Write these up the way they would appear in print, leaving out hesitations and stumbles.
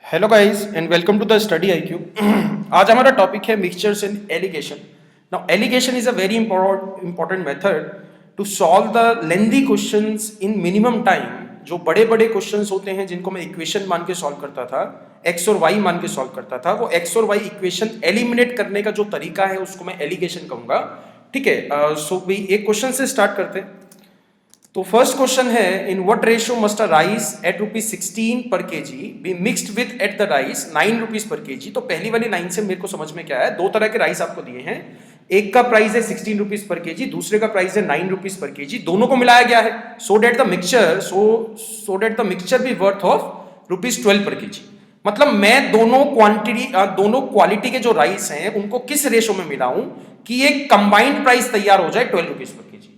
Hello guys and welcome to the Study IQ. आज हमारा topic है mixtures and alligation. Now alligation is a very important method to solve the lengthy questions in minimum time. जो बड़े बड़े questions होते हैं जिनको मैं इक्वेशन मान के सॉल्व करता था, एक्स और वाई मान के सॉल्व करता था, वो एक्स और वाई इक्वेशन एलिमिनेट करने का जो तरीका है उसको मैं एलिगेशन कहूंगा। ठीक है, सो भी एक क्वेश्चन से स्टार्ट करते हैं। तो फर्स्ट क्वेश्चन है, in what ratio must a rice at ₹16 per kg be mixed with at the rice ₹9 per KG. तो पहली वाली लाइन से मेरे को समझ में क्या है, दो तरह के राइस आपको दिए हैं। एक का प्राइस है ₹16 पर केजी, दूसरे का प्राइस है ₹9 पर केजी। दोनों को मिलाया गया है so that the mixture be worth of ₹12 per KG. मतलब मैं दोनों क्वालिटी के जो राइस हैं उनको किस रेशो में मिलाऊं कि एक कंबाइंड प्राइस तैयार हो जाए ₹12 पर केजी।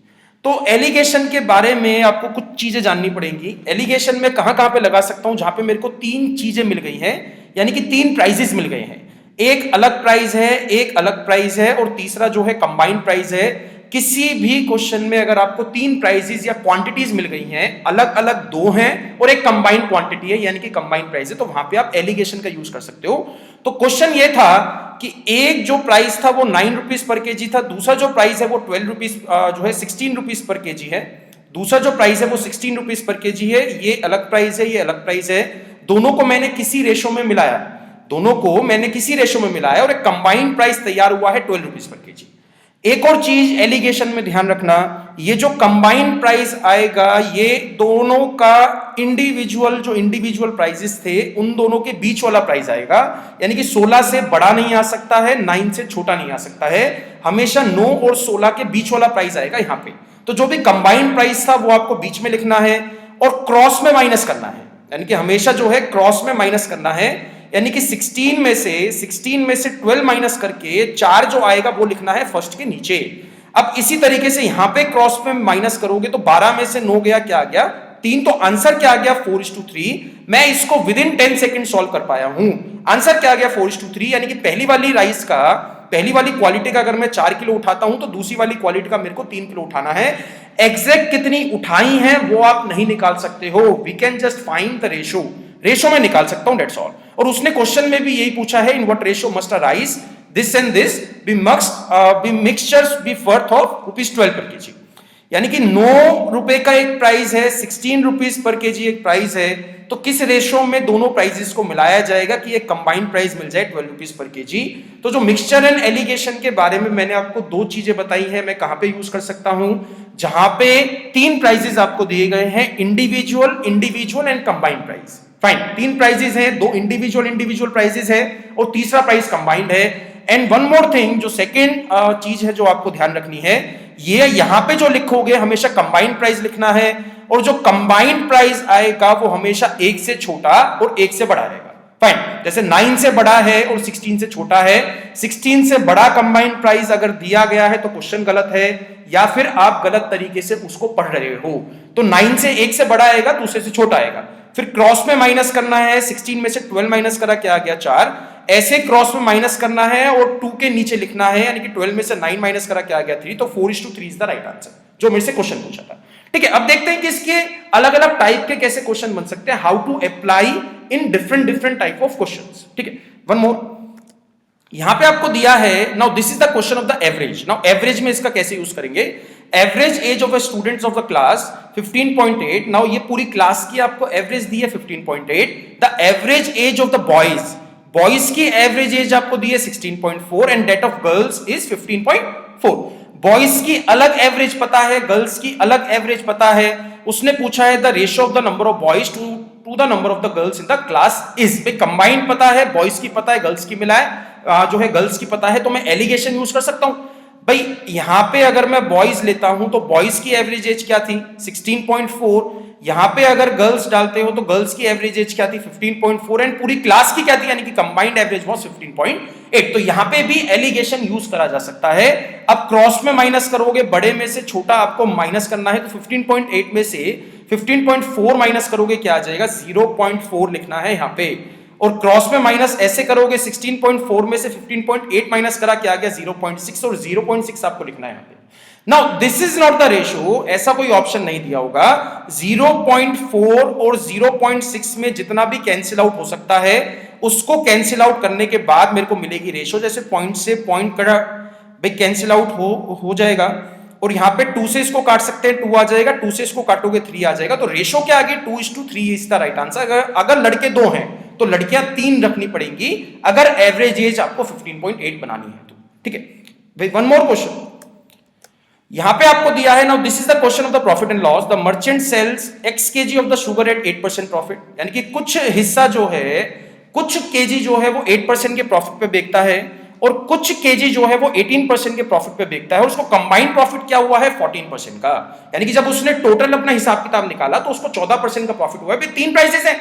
तो एलिगेशन के बारे में आपको कुछ चीजें जाननी पड़ेंगी। एलिगेशन में कहां कहां पे लगा सकता हूं, जहां पे मेरे को तीन चीजें मिल गई हैं, यानी कि तीन प्राइजेस मिल गए हैं। एक अलग प्राइस है, एक अलग प्राइस है और तीसरा जो है कंबाइंड प्राइस है। किसी भी क्वेश्चन में अगर आपको तीन प्राइजेस या क्वांटिटीज मिल गई हैं, अलग अलग दो हैं और एक कंबाइंड क्वांटिटी है यानी कि कंबाइंड प्राइस है, तो वहां पे आप एलिगेशन का यूज कर सकते हो। तो क्वेश्चन ये था कि एक जो प्राइस था वो ₹9 पर केजी था, दूसरा जो प्राइस है वो ₹16 पर केजी है। दूसरा जो प्राइस है वो ₹16 पर केजी है, ये अलग प्राइस है, ये अलग प्राइस है। दोनों को मैंने किसी रेशो में मिलाया और एक कंबाइंड प्राइस तैयार हुआ है ₹12 पर केजी। एक और चीज एलिगेशन में ध्यान रखना, ये जो कंबाइंड प्राइस आएगा ये दोनों का इंडिविजुअल प्राइसेस थे उन दोनों के बीच वाला प्राइस आएगा, यानी कि 16 से बड़ा नहीं आ सकता है, 9 से छोटा नहीं आ सकता है, हमेशा 9 और 16 के बीच वाला प्राइस आएगा यहां पे। तो जो भी कंबाइंड प्राइस था वो आपको बीच में लिखना है और क्रॉस में माइनस करना है, यानी कि हमेशा जो है क्रॉस में माइनस करना है, यानी कि 16 में से 12 माइनस करके 4 जो आएगा वो लिखना है फर्स्ट के नीचे। अब इसी तरीके से यहां पे क्रॉस में माइनस करोगे तो 12 में से 9 गया, क्या आ गया 3, तो आंसर क्या आ गया 4:3। मैं इसको विद इन 10 सेकेंड सॉल्व कर पाया हूं। आंसर क्या आ गया 4:3, यानी कि पहली वाली क्वालिटी का अगर मैं 4 किलो उठाता हूं तो दूसरी वाली क्वालिटी का मेरे को 3 किलो उठाना है। एग्जैक्ट कितनी उठाई है वो आप नहीं निकाल सकते हो, we can just find the ratio में निकाल सकता हूं, डेट्स ऑल। और उसने क्वेश्चन में भी यही पूछा है, in what ratio must a rice this and this be mixtures be worth of ₹12 per KG. यानी कि ₹9 का एक प्राइस है, ₹16 पर केजी एक प्राइस है, तो किस रेशो में दोनों प्राइसेस को मिलाया जाएगा कि एक कंबाइंड प्राइस मिल जाए ₹12 पर केजी। तो जो मिक्सचर एंड एलिगेशन के बारे में मैंने आपको दो चीजें बताई हैं, मैं कहां पे यूज कर सकता हूं, जहां पे तीन प्राइसेस आपको दिए गए हैं, individual and combined price. Fine, तीन प्राइसेस हैं, दो इंडिविजुअल प्राइसेस है और तीसरा प्राइस कंबाइंड है। एंड वन मोर थिंग, जो सेकेंड चीज है जो आपको ध्यान रखनी है, ये यहां पे जो लिखोगे हमेशा कंबाइंड प्राइस लिखना है और जो कंबाइंड प्राइस आएगा वो हमेशा 1 से छोटा और 1 से बड़ा रहेगा। फाइन, जैसे 9 से बड़ा है और 16 से छोटा है, 16 से बड़ा कंबाइंड प्राइस अगर दिया गया है तो क्वेश्चन गलत है या फिर आप गलत तरीके से उसको पढ़ रहे हो। तो 9 से 1 से बड़ा आएगा, दूसरे से छोटा आएगा, फिर क्रॉस में माइनस करना है, 16 में से 12 माइनस करा, क्या आ गया 4, ऐसे क्रॉस में माइनस करना है और 2 के नीचे लिखना है, यानी कि 12 में से 9 माइनस करा, क्या आ गया 3, तो 4:3 इज द राइट आंसर, जो मेरे से क्वेश्चन पूछा था। ठीक है, अब देखते हैं कि इसके अलग अलग टाइप के कैसे क्वेश्चन बन सकते हैं, how to apply in different type of questions. ठीक है, वन मोर यहां पे आपको दिया है, now this is the question of the average. Now average में इसका कैसे यूज करेंगे, average age of students of the class 15.8। Now ये पूरी क्लास की आपको एवरेज दी है 15.8। The average age of the boys की एवरेज एज आपको दी है 16.4 and that of girls is 15.4। Boys की अलग एवरेज पता है, गर्ल्स की अलग एवरेज पता है। उसने पूछा है the ratio of the number of boys to the number of the girls in the class is. Combined पता है, बॉयज की पता है, गर्ल्स की मिलाए जो है गर्ल्स की पता है, तो मैं एलिगेशन यूज कर सकता हूं। भाई यहां पे अगर मैं बॉयज लेता हूं तो बॉयज की एवरेज एज क्या थी 16.4, यहां पे अगर गर्ल्स डालते हो तो गर्ल्स की एवरेज एज क्या थी 15.4 एंड पूरी क्लास की क्या थी, यानी कि कंबाइंड एवरेज वाज 15.8। तो यहां पे भी एलिगेशन यूज करा जा सकता है। अब क्रॉस में माइनस करोगे, बड़े में से छोटा आपको माइनस करना है, तो 15.8 में से 15.4 माइनस करोगे, क्या आ जाएगा 0.4 लिखना है यहां पे, और क्रॉस में माइनस ऐसे करोगे, 16.4 में से 15.8 माइनस करा, क्या आ गया 0.6, और 0.6 आपको लिखना है यहां पे। Now this is not the ratio, ऐसा कोई ऑप्शन नहीं दिया होगा। 0.4 और 0.6 में जितना भी कैंसिल आउट हो सकता है उसको कैंसिल आउट करने के बाद मेरे को मिलेगी रेशियो। जैसे पॉइंट से पॉइंट का भाई कैंसिल आउट हो जाएगा, और यहां पे 2 से इसको काट सकते हैं, 2 आ जाएगा, 2 से इसको काटोगे 3 आ जाएगा। तो रेशियो क्या आ गई, 2:3 इज द राइट आंसर। अगर लड़के 2 हैं तो लड़कियां 3 रखनी पड़ेंगी अगर एवरेज एज आपको 15.8 बनानी है तो। ठीक है भाई, वन मोर क्वेश्चन यहां पे आपको दिया है। Now this is the question of the profit and loss. The merchant sells x kg of the sugar at 8% profit, यानी कि कुछ हिस्सा जो है, कुछ केजी जो है वो 8% के प्रॉफिट पे बेचता है, और कुछ केजी जो है वो 18% के प्रॉफिट पे बेचता है, और उसको कंबाइंड प्रॉफिट क्या हुआ है 14% का। यानी कि जब उसने टोटल अपना हिसाब किताब निकाला तो उसको 14% का प्रॉफिट हुआ है। 3 प्राइसेस हैं,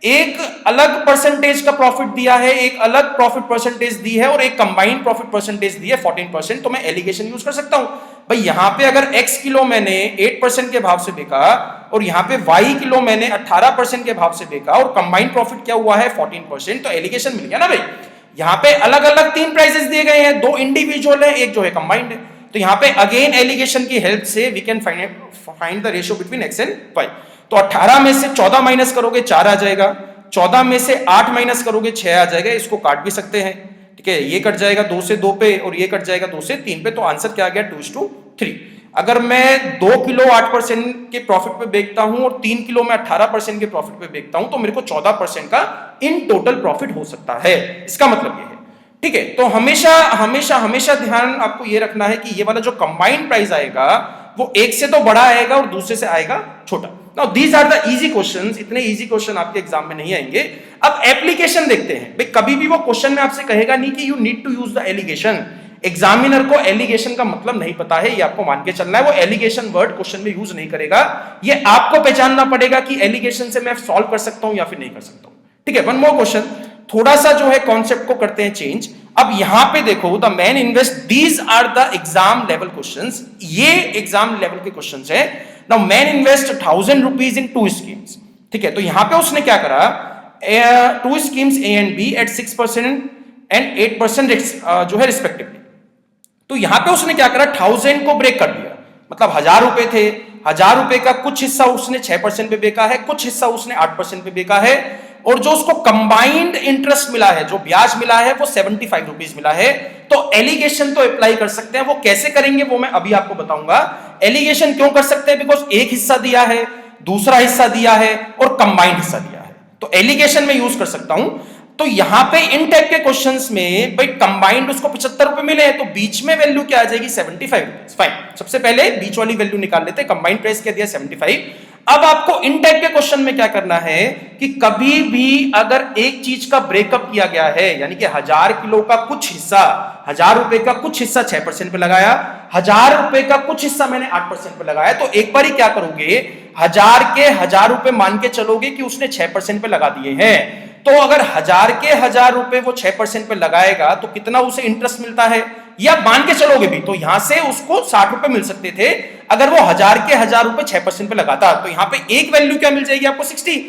एक अलग परसेंटेज का प्रॉफिट दिया है, एक अलग प्रॉफिट परसेंटेज दी है, और एक कंबाइंड प्रॉफिट परसेंटेज दी है 14%। तो मैं एलिगेशन यूज कर सकता हूं भाई, यहां पे अगर x किलो मैंने 8% के भाव से बेचा और यहां पे y किलो मैंने 18% के भाव से बेचा और कंबाइंड प्रॉफिट क्या हुआ है 14%, तो एलिगेशन मिल गया ना भाई। यहां पे अलग अलग 3 प्राइसेस दिए गए हैं, 2 इंडिविजुअल है, एक जो है कंबाइंड है। तो यहां पे अगेन एलिगेशन की हेल्प से we can find the ratio between x and y। तो 18 में से 14 माइनस करोगे 4 आ जाएगा, 14 में से 8 माइनस करोगे 6 आ जाएगा। इसको काट भी सकते हैं, ठीक है, ये कट जाएगा 2 से 2 पे और ये कट जाएगा 2 से 3 पे। तो आंसर क्या आ गया 2:3। अगर मैं 2 किलो 8% के प्रॉफिट पे बेचता हूं और 3 किलो में 18% के प्रॉफिट पे बेचता हूं तो मेरे को 14% का इन टोटल प्रॉफिट हो सकता है। इसका मतलब ये है, ठीक है। तो हमेशा हमेशा हमेशा ध्यान आपको ये रखना है कि ये वाला जो कंबाइंड प्राइस आएगा वो एक से तो बड़ा आएगा और दूसरे से आएगा छोटा। Now these are the easy questions. इतने इजी क्वेश्चन आपके एग्जाम में नहीं आएंगे। अब एप्लीकेशन देखते हैं भाई, कभी भी वो क्वेश्चन में आपसे कहेगा नहीं कि you need to use the alligation. Examiner को एलिगेशन का मतलब नहीं पता है, ये आपको मान के चलना है। वो एलिगेशन वर्ड क्वेश्चन में यूज नहीं करेगा, ये आपको पहचानना पड़ेगा कि एलिगेशन से मैं सॉल्व कर सकता हूं या फिर नहीं कर सकता हूं। ठीक है, वन मोर क्वेश्चन, थोड़ा सा जो है कॉन्सेप्ट को करते हैं चेंज। अब यहां पे देखो, the man invest, these are the exam level questions, ये एग्जाम लेवल के क्वेश्चंस है। Now man invest 1000 rupees in 2 schemes, ठीक है। तो यहां पे उसने क्या करा, 2 schemes A and B at 6% and 8% जो है रिस्पेक्टिवली। तो यहां पे उसने क्या करा, 1000 को ब्रेक कर दिया, मतलब 1000 रुपए थे, 1000 रुपए का कुछ हिस्सा उसने 6% पे बेचा है, कुछ हिस्सा उसने 8% पे बेचा है, और जो उसको कंबाइंड इंटरेस्ट मिला है, जो ब्याज मिला है, वो 75 रुपीज मिला है। तो एलिगेशन तो अप्लाई कर सकते हैं, वो कैसे करेंगे वो मैं अभी आपको बताऊंगा। एलिगेशन क्यों कर सकते हैं, बिकॉज एक हिस्सा दिया है, दूसरा हिस्सा दिया है और कंबाइंड हिस्सा दिया है, तो एलिगेशन में यूज कर सकता हूं। तो यहां पे इन टाइप के क्वेश्चंस में भाई कंबाइंड उसको 75 रुपए मिले हैं, तो बीच में वैल्यू क्या आ जाएगी 75 रुपीज। फाइन, सबसे पहले बीच वाली वैल्यू निकाल लेते हैं। कंबाइंड प्राइस क्या दिया 75। अब आपको इन टाइप के क्वेश्चन में क्या करना है कि कभी भी अगर एक चीज का ब्रेकअप किया गया है, यानी कि 1000 किलो का कुछ हिस्सा, 1000 रुपए का कुछ हिस्सा 6% पे लगाया, 1000 रुपए का कुछ हिस्सा मैंने 8% पे लगाया, तो एक बार ही क्या करोगे, 1000 के 1000 रुपए मान के चलोगे कि उसने 6% पे लगा दिए हैं। तो अगर 1000 के 1000 रुपए वो 6% पे लगाएगा तो कितना उसे इंटरेस्ट मिलता है, या मान के चलोगे भी तो यहां से उसको 60 रुपए मिल सकते थे अगर वो 1000 के 1000 रुपए 6% पे लगाता। तो यहां पे एक वैल्यू क्या मिल जाएगी आपको 60।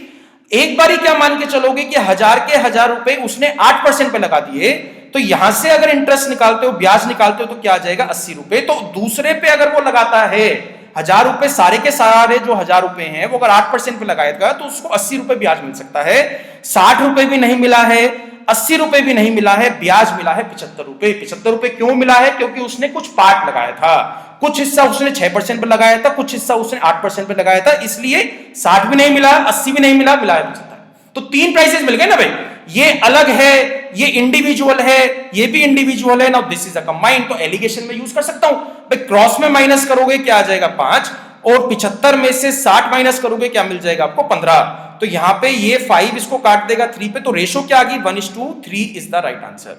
एक बार ही क्या मान के चलोगे कि 1000 के 1000 रुपए उसने 8% पे लगा दिए, तो यहां से अगर इंटरेस्ट निकालते हो, ब्याज निकालते हो, तो क्या आ जाएगा 80 रुपए। तो दूसरे पे अगर वो लगाता है 1000 रुपए, सारे के सारे जो 1000 रुपए हैं वो अगर 8% पे लगाएगा तो उसको 80 रुपए ब्याज मिल सकता है। 60 रुपए भी नहीं मिला है, 80 रुपए भी नहीं मिला है, ब्याज मिला है 75 रुपए। 75 रुपए क्यों मिला है, क्योंकि उसने कुछ पार्ट लगाया था, कुछ हिस्सा उसने 6% पे लगाया था, कुछ हिस्सा उसने 8% पे लगाया था, इसलिए 60 भी नहीं मिला, 80 भी नहीं मिला, मिला है 75। तो 3 प्राइसेस मिल गए ना भाई, ये अलग है, ये इंडिविजुअल है, ये भी इंडिविजुअल है। Now this is a combined, तो एलिगेशन में यूज कर सकता हूं भाई। क्रॉस में माइनस करोगे क्या आ जाएगा 5, और 75 में से 60 माइनस करोगे क्या मिल जाएगा आपको 15। तो यहां पे ये 5 इसको काट देगा 3 पे, तो रेशो क्या आ गई 1:3 is the right answer.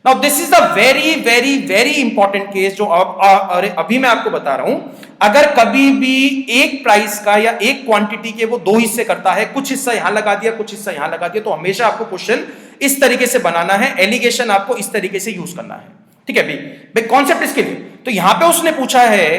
Now this is the very very very important case जो अभी मैं आपको बता रहा हूं। अगर कभी भी एक प्राइस का या एक क्वांटिटी के वो 2 हिस्से करता है, कुछ हिस्सा यहां लगा दिया, कुछ हिस्सा यहां लगा दिया, तो हमेशा आपको क्वेश्चन इस तरीके से बनाना है, एलिगेशन आपको इस तरीके से यूज करना है। ठीक है भाई, कॉन्सेप्ट इसके लिए। तो यहां पे उसने पूछा है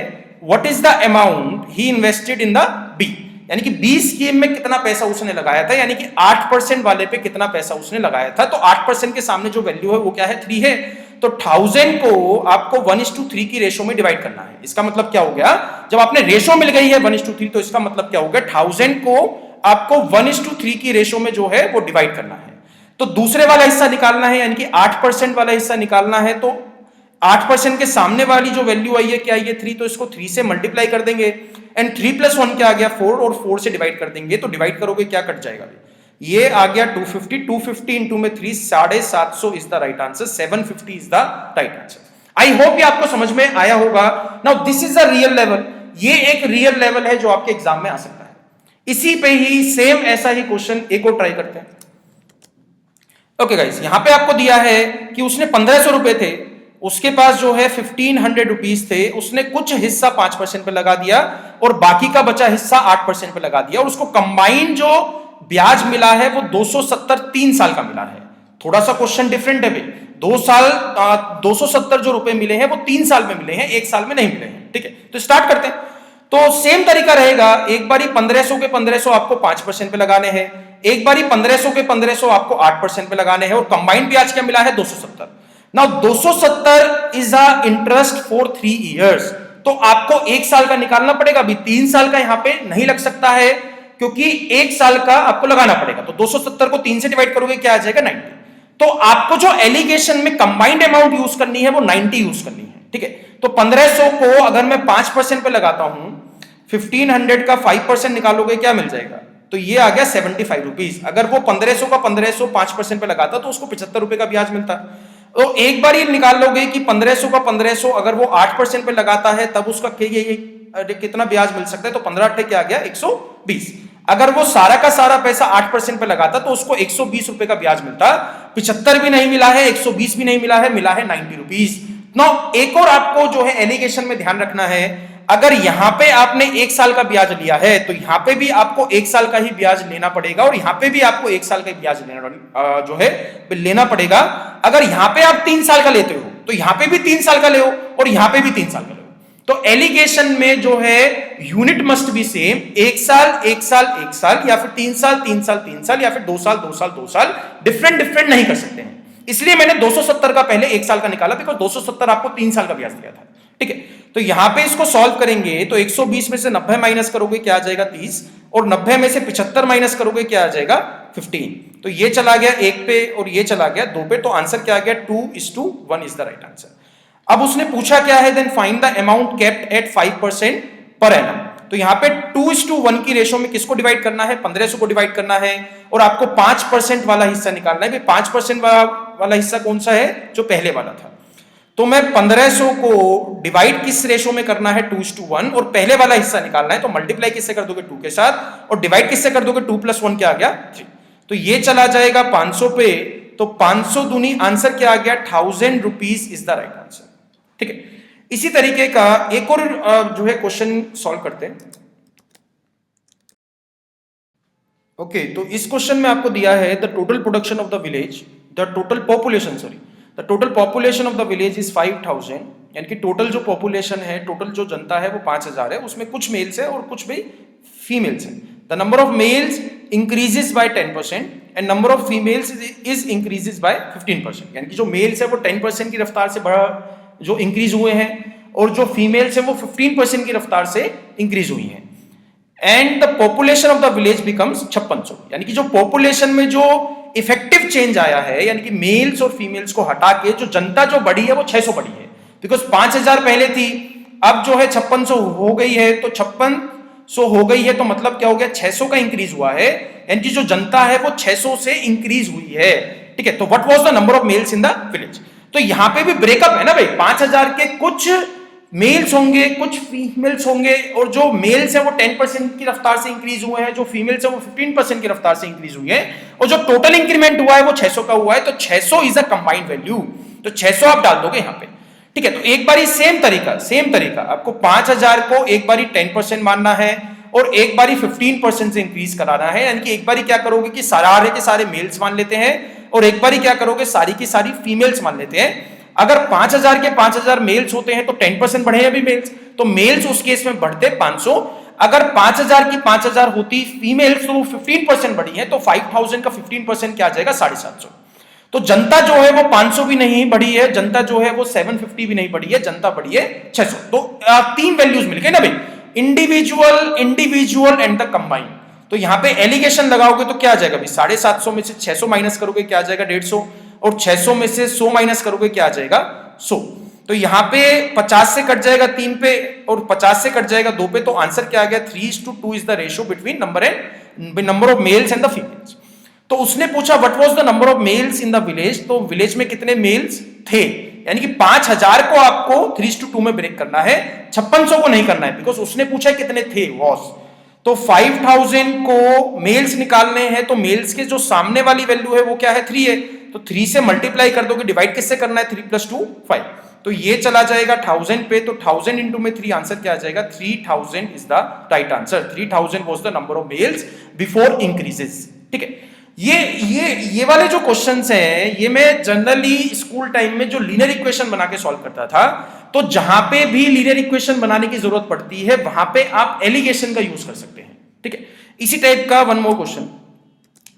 what is the amount he invested in the B, यानी कि 20 स्कीम में कितना पैसा उसने लगाया था, यानी कि 8% वाले पे कितना पैसा उसने लगाया था। तो 8% के सामने जो वैल्यू है वो क्या है 3 है। तो 1000 को आपको 1:3 की रेशो में डिवाइड करना है। इसका मतलब क्या हो गया, जब आपने रेशो मिल गई है 1:3, तो इसका मतलब क्या हो गया, 1000 को आपको 1:3 की रेशो में जो है वो डिवाइड करना है। तो दूसरे वाला हिस्सा निकालना है, यानी कि 8% वाला हिस्सा निकालना है। तो 8% के सामने वाली जो वैल्यू आई है क्या आई है 3, तो इसको 3 से मल्टीप्लाई कर देंगे एंड 3 + 1 क्या आ गया 4, और 4 से डिवाइड कर देंगे। तो डिवाइड करोगे क्या कट जाएगा, ये आ गया 250, 250 इंटू में 3 750 is the right answer, 750 is the right answer. I hope ये आपको समझ में आया होगा। Now this is a real level, ये एक रियल लेवल है जो आपके एग्जाम में आ सकता है। इसी पे ही सेम ऐसा ही क्वेश्चन एक और ट्राई करते हैं। ओके गाइस, यहां पे आपको दिया है कि उसने 1500 रुपए थे, उसके पास जो है 1500 रुपीज थे, उसने कुछ हिस्सा 5% पे लगा दिया और बाकी का बचा हिस्सा 8% पे लगा दिया, और उसको कंबाइन जो ब्याज मिला है वो 270 3 साल का मिला है। थोड़ा सा क्वेश्चन डिफरेंट है भाई, 270 जो रुपए मिले हैं वो 3 साल में मिले हैं, 1 साल में नहीं मिले हैं। ठीक है, तो स्टार्ट करते हैं। तो सेम तरीका रहेगा, एक बारी 1500 के 1500 आपको 5% पे लगाने हैं, एक बारी 1500 के 1500 आपको 8% पे लगाने हैं, और कंबाइंड ब्याज क्या मिला है 270। Now 270 is a interest for 3 years, तो आपको 1 साल का निकालना पड़ेगा। अभी 3 साल का यहां पे नहीं लग सकता है क्योंकि 1 साल का आपको लगाना पड़ेगा। तो 270 को 3 से डिवाइड करोगे क्या आ जाएगा 90। तो आपको जो एलिगेशन में कंबाइंड अमाउंट यूज करनी है वो 90 यूज करनी है। ठीक है, तो 1500 को अगर मैं 5% पे लगाता हूं, 1500 का 5% निकालोगे क्या मिल जाएगा, तो ये आ गया 75 रुपीज। अगर वो 1500 का 1500 5% पे लगाता तो उसको 75 रुपए का ब्याज मिलता। तो एक बार ये निकाल लोगे कि 1500 का 1500 अगर वो 8% पे लगाता है तब उसका कितना ब्याज मिल सकता है, तो 15 8 क्या आ गया 120। अगर वो सारा का सारा पैसा 8% पे लगाता तो उसको 120 रुपए का ब्याज मिलता। 75 भी नहीं मिला है, 120 भी नहीं मिला है, मिला है 90 रुपीज। नाउ एक और आपको जो है एलिगेशन में ध्यान रखना है, अगर यहां पे आपने 1 साल का ब्याज लिया है तो यहां पे भी आपको 1 साल का ही ब्याज लेना पड़ेगा, और यहां पे भी आपको 1 साल का ब्याज जो है लेना पड़ेगा। अगर यहां पे आप 3 साल का लेते हो तो यहां पे भी 3 साल का ले, और यहां पे भी 3 साल का ले। तो एलिगेशन में जो है यूनिट मस्ट बी सेम, 1 साल 1 साल 1 साल, या फिर 3 साल 3 साल 3 साल, या फिर 2 साल 2 साल 2 साल, डिफरेंट नहीं कर सकते हैं। इसलिए मैंने 270 का पहले 1 साल का निकाला, बिकॉज 270 आपको 3 साल का ब्याज दिया था। ठीक है, तो यहां पे इसको सॉल्व करेंगे तो 120 में से 90 माइनस करोगे क्या आ जाएगा 30, और 90 में से 75 माइनस करोगे क्या आ जाएगा 15। तो ये चला गया 1 पे और ये चला गया 2 पे, तो आंसर क्या आ गया 2:1 इज द राइट आंसर। अब उसने पूछा क्या है, then find the amount kept at 5% per annum. तो यहां पे 2:1 की रेशो में किसको डिवाइड करना है, 1500 को डिवाइड करना है, और आपको 5% वाला हिस्सा निकालना है। 5% वाला हिस्सा कौन सा है, जो पहले वाला था। तो मैं 1500 को डिवाइड किस रेशो में करना है 2:1, और पहले वाला हिस्सा निकालना है। तो मल्टीप्लाई किससे कर दोगे 2 के साथ, और डिवाइड किससे कर दोगे 2 + 1 क्या आ गया 3। तो ये चला जाएगा 500 पे, तो 500 दूनी आंसर क्या आ गया 1000 rupees is the right answer. ठीक है, इसी तरीके का एक और जो है क्वेश्चन सॉल्व करते हैं। ओके, तो इस क्वेश्चन में आपको दिया है the total production of the village, the total population the total population of the village is 5000, यानी कि टोटल जो पॉपुलेशन है, टोटल जो जनता है वो 5000 है, उसमें कुछ मेल्स है और कुछ भी फीमेल्स है। The number of males increases by 10% and number of females is increases by 15%, यानी कि जो मेल्स है वो 10% की रफ्तार से बढ़ा जो इंक्रीज हुए हैं, और जो फीमेल्स है वो 15% की रफ्तार से इंक्रीज हुई हैं। And the population of the village becomes 5600, यानी कि जो पॉपुलेशन में जो इफेक्टिव चेंज आया है, यानी कि मेल्स और फीमेल्स को हटा के जो जनता जो बढ़ी है वो 600 बढ़ी है। बिकॉज 5000 पहले थी, अब जो है 5600 हो गई है, तो 5600 हो गई है, तो मतलब क्या हो गया 600 का इंक्रीज हुआ है, यानी कि जो जनता है वो 600 से इंक्रीज हुई है। ठीक है, तो what was the number of males in the village. तो यहां पे भी ब्रेकअप है ना भाई, 5000 के कुछ मेल्स होंगे कुछ फीमेल्स होंगे, और जो मेल्स है वो 10% की रफ्तार से इंक्रीज हुए हैं, जो फीमेल्स है वो 15% की रफ्तार से इंक्रीज हुई है, और जो टोटल इंक्रीमेंट हुआ है वो 600 का हुआ है। तो 600 इज अ कंबाइंड वैल्यू, तो 600 आप डाल दोगे यहां पे। ठीक है, तो एक बारी सेम तरीका आपको 5000 को एक बारी 10% मानना है और एक बारी 15% से इंक्रीज कराना है, यानी कि एक बारी क्या करोगे कि सारे के सारे मेल्स मान लेते हैं, और एक बारी क्या करोगे सारी की सारी फीमेल्स मान लेते हैं। अगर 5000 के 5000 मेल्स होते हैं तो 10% बढ़े अभी मेल्स, तो मेल्स उस केस में बढ़ते 500। अगर 5000 की 5000 होती फीमेल्स तो 15% बढ़ी है, तो 5000 का 15% क्या आ जाएगा 750। तो जनता जो है वो 500 भी नहीं बढ़ी है, जनता जो है वो 750 भी नहीं बढ़ी है, जनता बढ़ी है 600। तो तीन वैल्यूज मिल गए ना भाई, individual, individual and the combine. तो यहां पे एलिगेशन लगाओगे तो क्या आ जाएगा भाई, 750 में से 600 माइनस करोगे क्या आ जाएगा 150, और 600 में से 100 माइनस करोगे क्या आ जाएगा 100। तो यहां पे 50 से कट जाएगा 3 पे और 50 से कट जाएगा 2 पे, तो आंसर क्या आ गया 3:2 is the ratio between number of males and the females. तो उसने पूछा what was the number of males in the village, तो विलेज में कितने मेल्स थे, यानी कि 5000 को आपको 3:2 में ब्रेक करना है, 5600 को नहीं करना है, बिकॉज उसने पूछा कितने थे वॉस। तो 5000 को मेल्स निकालने हैं, तो मेल्स के जो सामने वाली वैल्यू है वो क्या है 3 है, तो 3 से मल्टीप्लाई कर दोगे, डिवाइड किससे करना है 3 + 2 5, तो ये चला जाएगा 1000 पे, तो 1000 इंटू में 3 आंसर क्या आ जाएगा 3000 is the right answer. 3000 was the number of males before increases. ठीक है, ये वाले जो क्वेश्चंस हैं ये मैं जनरली स्कूल टाइम में जो लीनियर इक्वेशन बना के सॉल्व करता था, तो जहां पे भी लीनियर इक्वेशन बनाने की जरूरत पड़ती है वहां पे आप एलिगेशन का यूज कर सकते हैं। ठीक है, इसी टाइप का one more question.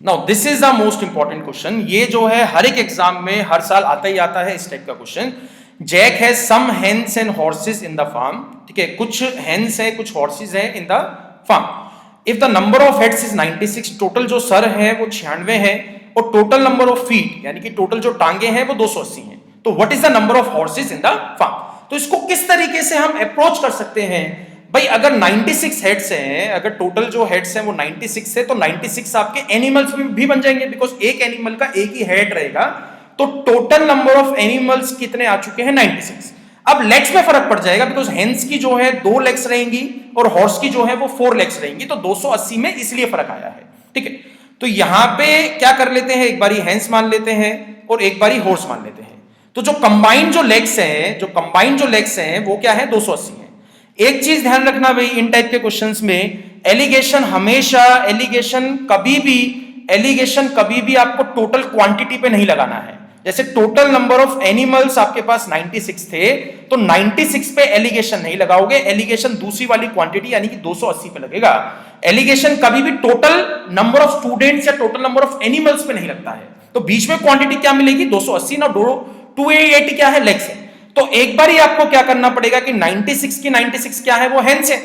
Now this is the most important question, ये जो है हर एक एग्जाम में हर साल आता ही आता है इस टाइप का क्वेश्चन। जैक है some hens and horses in the farm. ठीक है, कुछ हेन्स है कुछ हॉर्सेस है in the farm. If the number of heads is 96, total जो सर है वो 96 है, और टोटल नंबर ऑफ फीट यानी कि टोटल जो टांगे हैं वो 280 हैं, तो what is the number of horses in the farm. तो इसको किस तरीके से हम अप्रोच कर सकते हैं भाई, अगर 96 हेड्स हैं, अगर टोटल जो हेड्स हैं वो 96 है, तो 96 आपके एनिमल्स में भी बन जाएंगे, बिकॉज एक एनिमल का एक ही हेड रहेगा, तो टोटल नंबर ऑफ एनिमल्स कितने आ चुके हैं 96। अब लेग्स में फर्क पड़ जाएगा, बिकॉज हेंस की जो है 2 लेग्स रहेंगी और हॉर्स की जो है वो 4 लेग्स रहेंगी, तो 280 में इसलिए फर्क आया है। ठीक है, तो यहां पे क्या कर लेते हैं, एक बारी हेंस मान लेते हैं और एक बारी हॉर्स मान लेते हैं। तो जो कंबाइंड जो लेग्स हैं वो क्या है 280 है। एक चीज ध्यान रखना भाई, इन टाइप के क्वेश्चंस में एलिगेशन हमेशा, एलिगेशन कभी भी आपको टोटल क्वांटिटी पे नहीं लगाना है। जैसे टोटल नंबर ऑफ एनिमल्स आपके पास 96 थे, तो 96 पे एलिगेशन नहीं लगाओगे, एलिगेशन दूसरी वाली क्वांटिटी यानी कि 280 पे लगेगा। एलिगेशन कभी भी टोटल नंबर ऑफ स्टूडेंट्स या टोटल नंबर ऑफ एनिमल्स पे नहीं लगता है, तो बीच में क्वांटिटी क्या मिलेगी 280 ना 280 क्या है लेग्स है। तो एक बार ही आपको क्या करना पड़ेगा कि 96 की 96 क्या है वो हेंस है।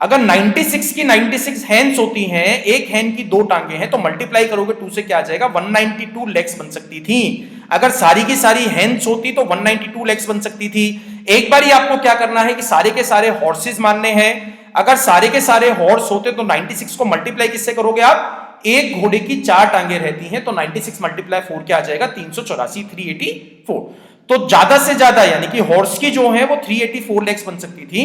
अगर 96 की 96 हैंस होती हैं, एक हैंड की 2 टांगे हैं, तो मल्टीप्लाई करोगे 2 से क्या आ जाएगा 192 लेग्स बन सकती थी। अगर सारी की सारी हैंस होती तो 192 लेग्स बन सकती थी। एक बार ही आपको क्या करना है कि सारे के सारे हॉर्सेस मानने हैं। अगर सारे के सारे हॉर्स होते तो 96 को मल्टीप्लाई किससे करोगे आप, एक घोड़े की 4 टांगे रहती हैं, तो 96 मल्टीप्लाई 4 क्या आ जाएगा 384, 384। तो ज्यादा से ज्यादा यानी कि हॉर्स की जो है वो 384 लेग्स बन सकती थी।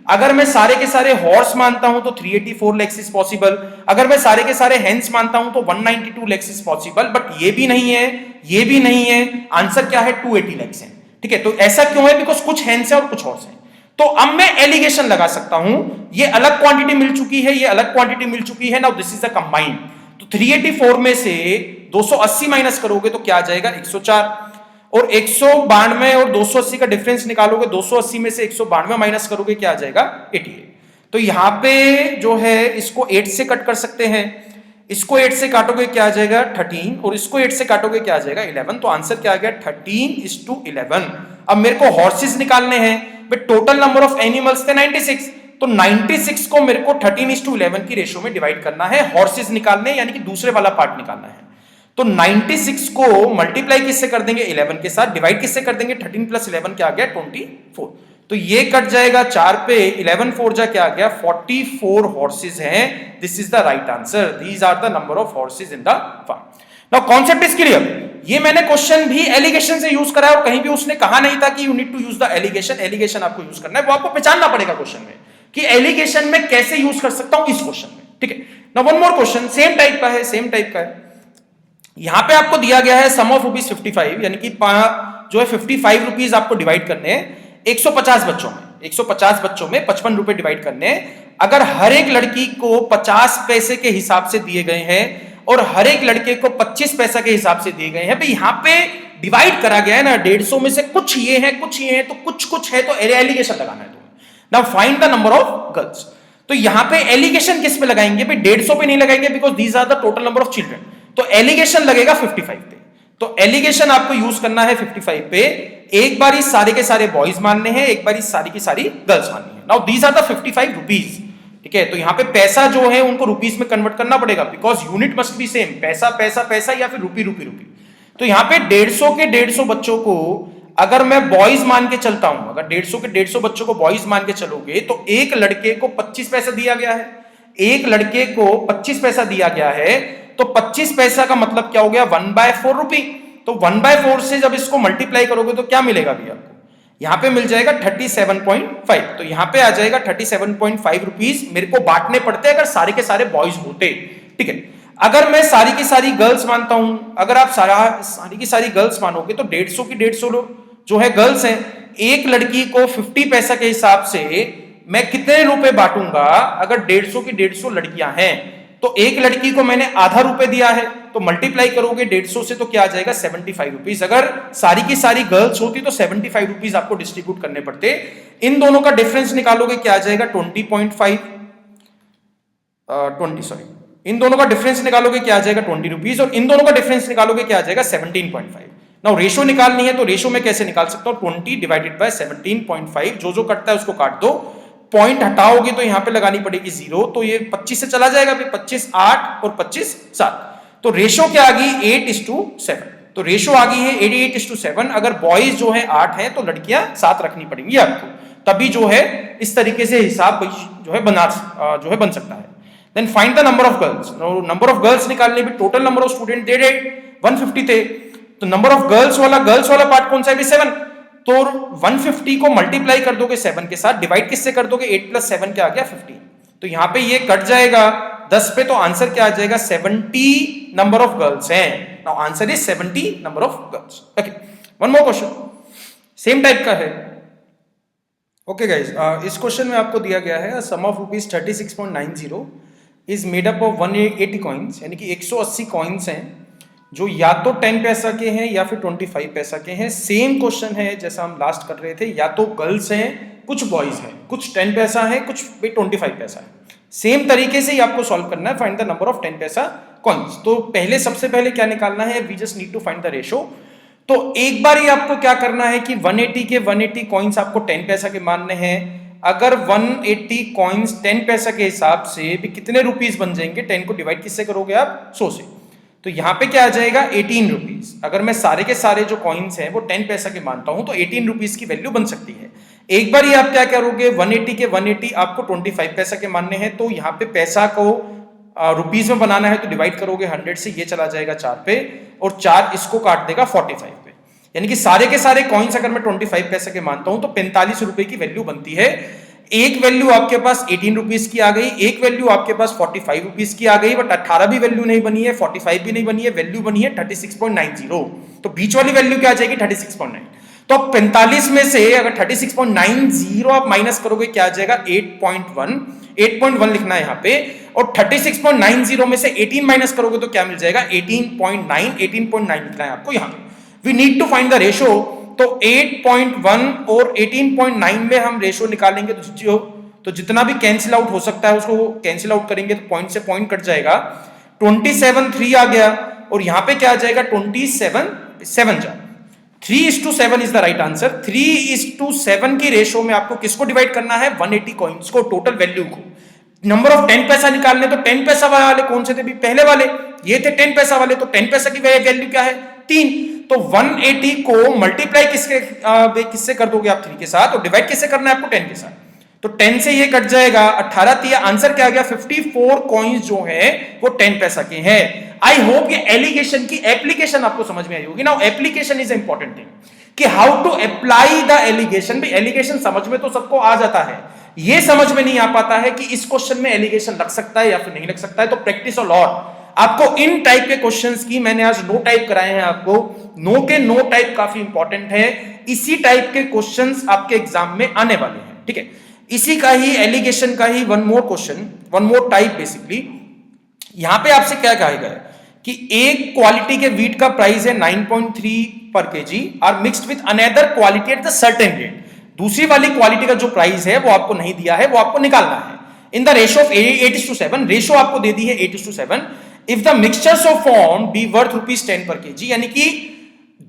अगर मैं सारे के सारे हॉर्स मानता हूं तो 384 लेग्स इज पॉसिबल। अगर मैं सारे के सारे हेंस मानता हूं तो 192 लेग्स इज पॉसिबल, बट ये भी नहीं है, ये भी नहीं है। आंसर क्या है 280 लेग्स है। ठीक है, तो ऐसा क्यों है, बिकॉज कुछ हेंस है और कुछ हॉर्स है। तो अब मैं एलिगेशन लगा सकता हूं, ये अलग क्वांटिटी मिल चुकी है, ये अलग क्वांटिटी मिल चुकी है। Now this is the combined. तो 384 में से 280 माइनस करोगे तो क्या आ जाएगा 104, और 192 और 280 का डिफरेंस निकालोगे, 280 में से 192 माइनस करोगे क्या आ जाएगा 88। तो यहां पे जो है इसको 8 से कट कर सकते हैं, इसको 8 से काटोगे क्या आ जाएगा 13, और इसको 8 से काटोगे क्या आ जाएगा 11। तो आंसर क्या आ गया 13:11। अब मेरे को हॉर्सेस निकालने हैं, but total number of animals थे 96, तो 96 को मेरे को 13:11 की रेशियो में डिवाइड करना है, हॉर्सेस निकालने यानी कि दूसरे वाला पार्ट निकालना है। तो 96 को मल्टीप्लाई किससे कर देंगे 11 के साथ, डिवाइड किससे कर देंगे 13 + 11 क्या आ गया 24। तो ये कट जाएगा 4 पे, 11 4 जा क्या आ गया 44 हॉर्सेस हैं। This is the right answer, these are the number of horses in the farm. Now concept is clear. ये मैंने क्वेश्चन भी एलिगेशन से यूज करा है, और कहीं भी उसने कहा नहीं था कि you need to use the alligation. Alligation आपको यूज करना है, वो आपको पहचानना पड़ेगा क्वेश्चन में कि एलिगेशन में कैसे यूज कर सकता हूं इस क्वेश्चन में। ठीक है, now one more question same type का है, यहां पे आपको दिया गया है सम ऑफ ₹55, यानी कि जो है 55 रुपीज आपको डिवाइड करने हैं 150 बच्चों में। 150 बच्चों में 55 रुपए डिवाइड करने हैं। अगर हर एक लड़की को 50 पैसे के हिसाब से दिए गए हैं और हर एक लड़के को 25 पैसा के हिसाब से दिए गए हैं, भाई यहां पे डिवाइड करा गया है ना 150 में से कुछ ये है कुछ ये है, तो कुछ है, तो एलिगेशन लगाना है तुम्हें। Now find the number of girls. तो यहां पे एलिगेशन किस पे लगाएंगे भाई, 150 पे नहीं लगाएंगे, because these are the total number of children. तो एलिगेशन लगेगा 55 पे। तो एलिगेशन आपको यूज करना है 55 पे। एक बार सारे के सारे बॉयज मानने हैं, एक बार सारी की सारी गर्ल्स माननी है। Now these are the 55 rupees, ठीक है। तो यहां पे पैसा जो है उनको रुपीज में कन्वर्ट करना पड़ेगा, because unit must be same, पैसा पैसा पैसा या फिर रुपी रुपी रुपी। तो यहां पे 150 के 150 बच्चों को अगर मैं बॉयज मान के चलता हूं, अगर 150 के 150 बच्चों को बॉयज मान के चलोगे तो एक लड़के को 25 पैसा दिया गया है, एक लड़के को 25 पैसा दिया गया है। तो 25 पैसा का मतलब क्या हो गया, 1/4 रुपी। तो 1/4 से जब इसको मल्टीप्लाई करोगे तो क्या मिलेगा भी आपको, यहां पे मिल जाएगा 37.5। तो यहां पे आ जाएगा 37.5 रुपीज मेरे को बांटने पड़ते अगर सारे के सारे बॉयज होते, ठीक है। अगर मैं सारी की सारी गर्ल्स मानता हूं, अगर आप सारी की सारी गर्ल्स मानोगे तो 150 की 150 लोग जो है गर्ल्स हैं, एक लड़की को 50 पैसा के हिसाब से मैं कितने रुपए बांटूंगा। अगर 150 की 150 लड़कियां हैं तो एक लड़की को मैंने आधा रुपए दिया है, तो मल्टीप्लाई करोगे 150 से तो क्या आ जाएगा 75 रुपीज। अगर सारी की सारी गर्ल्स होती तो 75 रुपीज आपको डिस्ट्रीब्यूट करने पड़ते। इन दोनों का डिफरेंस निकालोगे क्या आ जाएगा 20 इन दोनों का डिफरेंस निकालोगे क्या आ जाएगा 20 रुपीज, और इन दोनों का डिफरेंस निकालोगे क्या आ जाएगा 17.5। नाउ रेशो निकालनी है तो रेशो में कैसे निकाल सकता हूं, 20 डिवाइडेड बाय 17.5, जो कटता है उसको काट दो, पॉइंट हटाओगे तो यहां पे लगानी पड़ेगी 0, तो ये 25 से चला जाएगा, 25 8 और 25 7। तो रेशो क्या आ गई 8:7। तो रेशो आ गई है 8:7। अगर बॉयज जो है 8 है तो लड़कियां 7 रखनी पड़ेंगी आपको, तभी जो है इस तरीके से हिसाब जो है बन सकता है। Then find the number of girls. Number of girls निकालने भी टोटल नंबर ऑफ स्टूडेंट दे 150 थे, तो नंबर ऑफ गर्ल्स वाला पार्ट कौन सा है 7। तो 150 को मल्टीप्लाई कर दोगे 7 के साथ, डिवाइड किससे कर दोगे 8 + 7 क्या आ गया 15। तो यहां पे ये कट जाएगा 10 पे, तो आंसर क्या आ जाएगा 70 नंबर ऑफ गर्ल्स हैं। Now answer is 70 number of girls. Okay, one more question same type का है। ओके गाइस, इस क्वेश्चन में आपको दिया गया है sum of rupees 36.90 is made up of 180 coins, यानी कि 180 कॉइन्स हैं जो या तो 10 पैसा के हैं या फिर 25 पैसा के हैं। सेम क्वेश्चन है जैसा हम लास्ट कर रहे थे, या तो गर्ल्स हैं कुछ बॉयज हैं, कुछ 10 पैसा है कुछ 25 पैसा है। सेम तरीके से ही आपको सॉल्व करना है, फाइंड द नंबर ऑफ 10 पैसा कॉइन्स। तो सबसे पहले क्या निकालना है, we just need to find the ratio. तो एक बार ही आपको क्या करना है कि 180 के 180 कॉइन्स आपको 10 पैसा के मानने हैं। अगर 180 कॉइन्स 10 पैसा के हिसाब से भी कितने रुपीस बन जाएंगे, 10 को डिवाइड किससे करोगे आप 100 से, तो यहां पे क्या आ जाएगा 18 रुपीज। अगर मैं सारे के सारे जो कॉइन्स हैं वो 10 पैसा के मानता हूं तो 18 रुपीज की वैल्यू बन सकती है। एक बार ही आप क्या करोगे 180 के 180 आपको 25 पैसा के मानने हैं, तो यहाँ पे पैसा को रुपीज में बनाना है तो डिवाइड करोगे 100 से, ये चला जाएगा 4 पे, और 4 इसको काट देगा 45 पे। यानी कि सारे के सारे कॉइन्स अगर मैं 25 पैसे के मानता हूं तो 45 रुपए की वैल्यू बनती है। एक वैल्यू आपके पास 18 रुपीज की आ गई, एक वैल्यू आपके पास 45 रुपीज की आ गई, बट 18 भी वैल्यू नहीं बनी है, 45 भी नहीं बनी है, वैल्यू बनी है 36.90। तो बीच वाली वैल्यू क्या आ जाएगी 36.9। तो 45 में से अगर 36.90 आप माइनस करोगे क्या आ जाएगा 8.1 लिखना है यहाँ पे, और 36.90 में से 18 माइनस करोगे तो क्या मिल जाएगा 18.9 लिखना है आपको यहाँ पे। We need to find the ratio. तो 8.1 और 18.9 में हम रेशो निकालेंगे तो जितना भी कैंसिल आउट हो सकता है उसको कैंसिल आउट करेंगे तो पॉइंट से पॉइंट कट जाएगा। 27 आ गया, और यहां पे क्या आ जाएगा 27 जा 3:7 इज द राइट आंसर। 3:7 की रेशो में आपको किसको डिवाइड करना है 180 कॉइन्स को, टोटल वैल्यू को। नंबर ऑफ 10 पैसा निकालने तो 10 पैसा वाले कौन से थे भी, पहले वाले ये थे 10 पैसा वाले, तो 10 पैसा की वैल्यू क्या है 3। तो 180 को मल्टीप्लाई किससे कर दोगे आप 3 के साथ, और डिवाइड किससे करना है आपको 10 के साथ, तो 10 से ये कट जाएगा 18 3, आंसर क्या आ गया 54 कॉइन्स जो है वो 10 पैसा के हैं। आई होप ये एलिगेशन की एप्लीकेशन आपको समझ में आई होगी। Now application is important thing कि how to apply the alligation. भी एलिगेशन समझ में तो सबको आ जाता है, ये समझ में नहीं आ पाता है कि इस क्वेश्चन में एलिगेशन लग सकता है या फिर नहीं लग सकता है। तो प्रैक्टिस और लॉट आपको इन टाइप के क्वेश्चंस की मैंने आज नो टाइप कराए हैं आपको। नो के नो टाइप काफी इंपॉर्टेंट है, इसी टाइप के क्वेश्चंस आपके एग्जाम में आने वाले हैं, ठीक है। इसी का ही एलिगेशन का ही one more question, one more type basically. यहां पे आपसे क्या कहा गया है कि एक क्वालिटी के वीट का प्राइस है 9.3 per kg are mixed with another quality at the certain rate. दूसरी वाली क्वालिटी का जो प्राइस है वो आपको नहीं दिया है, वो आपको निकालना है in the ratio of 8:7। Ratio आपको दे दी है 8:7। If the mixtures of form B worth ₹10 पर केजी, यानी कि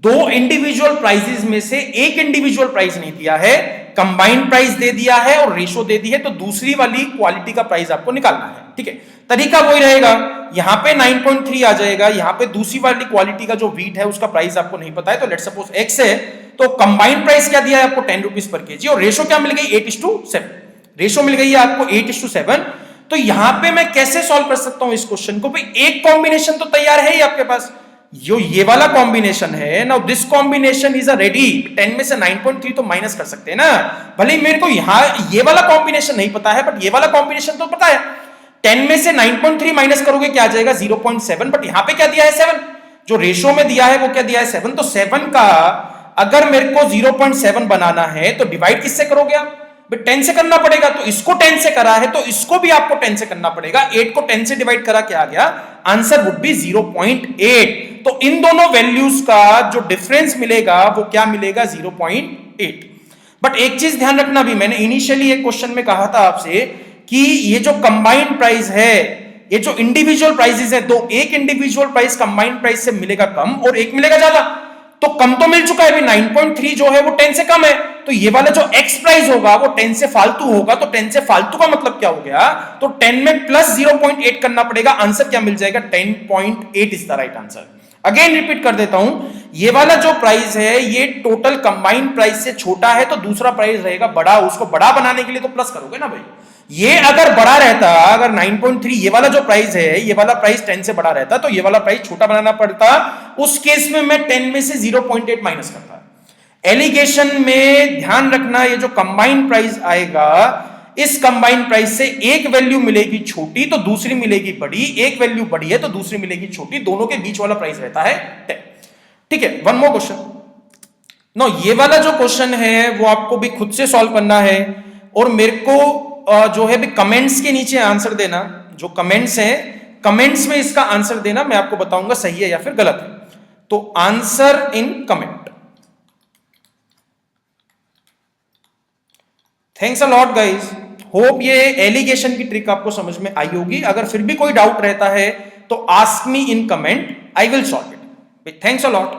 दो इंडिविजुअल प्राइजेस में से एक इंडिविजुअल प्राइस नहीं दिया है, कंबाइंड प्राइस दे दिया है और रेशो दे दी है, तो दूसरी वाली क्वालिटी का प्राइस आपको निकालना है। ठीक है, तरीका वही रहेगा, यहां पे 9.3 आ जाएगा, यहां पे दूसरी वाली क्वालिटी का जो व्हीट है उसका प्राइस आपको नहीं पता है, तो लेट्स सपोज x है, तो कंबाइंड प्राइस क्या दिया है आपको ₹10 पर केजी, और रेशो क्या मिल गई 8:7, रेशो मिल गई है आपको 8:7। तो यहां पे मैं कैसे सॉल्व कर सकता हूं इस क्वेश्चन को, भाई एक कॉम्बिनेशन तो तैयार है ही आपके पास, जो ये वाला कॉम्बिनेशन है now this combination is a ready, 10 में से 9.3 तो माइनस कर सकते हैं ना, भले ही मेरे को यहां ये वाला कॉम्बिनेशन नहीं पता है बट ये वाला कॉम्बिनेशन तो पता है। 10 में से 9.3 माइनस करोगे क्या आ जाएगा 0.7, बट यहां पे क्या दिया है 7, जो रेशो में दिया है वो क्या दिया है 7, तो 7 का अगर मेरे को 0.7 बनाना है तो डिवाइड किससे करोगे आप, 10 से करना पड़ेगा, तो इसको 10 से करा है तो इसको भी आपको 10 से करना पड़ेगा, 8 को 10 से डिवाइड करा क्या आ गया, आंसर वुड बी 0.8। तो इन दोनों वैल्यूज का जो डिफरेंस मिलेगा वो क्या मिलेगा 0.8। बट एक चीज ध्यान रखना, भी मैंने इनिशियली एक क्वेश्चन में कहा था आपसे कि ये जो कंबाइंड प्राइस है, ये जो इंडिविजुअल प्राइसेस है, तो एक इंडिविजुअल प्राइस कंबाइंड प्राइस से मिलेगा कम और एक मिलेगा ज्यादा, तो कम तो मिल चुका है भी 9.3 जो है वो 10 से कम है, तो ये वाला जो x प्राइस होगा वो 10 से फालतू होगा, तो 10 से फालतू का मतलब क्या हो गया, तो 10 में प्लस 0.8 करना पड़ेगा, आंसर क्या मिल जाएगा 10.8 is the right answer. Again repeat कर देता हूं, ये वाला जो प्राइस है ये टोटल कंबाइंड प्राइस से छोटा है, तो दूसरा प्राइस रहेगा बड़ा, उसको बड़ा बनाने के लिए तो प्लस करोगे ना भाई, ये अगर बड़ा रहता, अगर 9.3 ये वाला जो प्राइस है, ये वाला प्राइस 10 से बड़ा रहता तो ये वाला प्राइस छोटा बनाना पड़ता, उस केस में मैं 10 में से 0.8 माइनस करता। एलिगेशन में ध्यान रखना, ये जो कंबाइंड प्राइस आएगा, इस कंबाइंड प्राइस से एक वैल्यू मिलेगी छोटी तो दूसरी मिलेगी बड़ी, एक वैल्यू बड़ी है तो दूसरी मिलेगी छोटी, दोनों के बीच वाला प्राइस रहता है 10। ठीक है, वन मोर क्वेश्चन। नो, ये वाला जो क्वेश्चन है वो आपको भी खुद से सॉल्व करना है और मेरे को जो है भी कमेंट्स के नीचे आंसर देना, जो कमेंट्स हैं कमेंट्स में इसका आंसर देना, मैं आपको बताऊंगा सही है या फिर गलत है, तो answer in comment. Thanks a lot guys, hope ये एलिगेशन की ट्रिक आपको समझ में आई होगी, अगर फिर भी कोई डाउट रहता है तो ask me in comment, I will solve it. Thanks a lot.